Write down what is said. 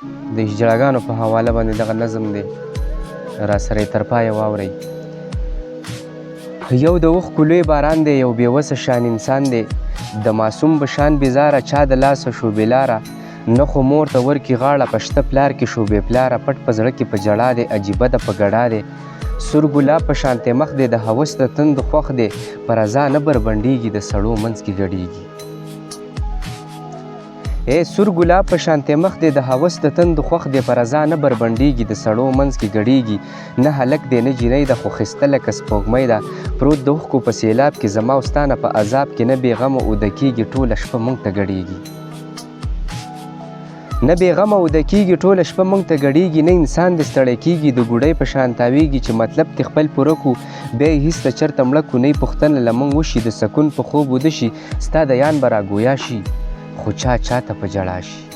د هجړاګانو په حواله باندې دغه نظم دی را سره تر پایه واورئ. یو د اوښکو لوی باران دی، یو بېوسه شان انسان دی، د معصوم په شان بېزاره چا د لاسه شو بېلاره، نه خو مور ته ورکي غاړه پشته پلار کې شو بې پلاره، پټ په زړه کې په ژړا دی عجیبه ده په ګډا دی، سور ګلاب په شانتې مخ دی د هوس د تندو خوښ دی، په رضا نه بربنډېږي د سړو منځ کې ګډېږي. سور ګلاب په شانتې مخ دی د هوس د تندو خوښ دی، په رضا نه بربنډېږي د سړو منځ کې ګډېږي، نه هلک دی نه جینۍ ده خو ښایسته لکه سپوږمۍ ده، پروت د اوښکو په سیلاب کې زما او ستا نه په عذاب کې نه بېغمه اوده کېږي ټوله شپه موږ ته ګډېږي. نه بېغمه اوده کېږي ټوله شپه موږ ته ګډېږي، نه انسان دې ستړی کېږي د ګوډۍ په شان تاویږي، چې مطلب دې خپل پوره کړو بیا یې هېڅ ته چېرته مړه کړو، نه یې پوښتنه له موږ وشي د سکون په خوب وده شي، ستا دیان به راګویا شي خو چا چاته په ژړا شي.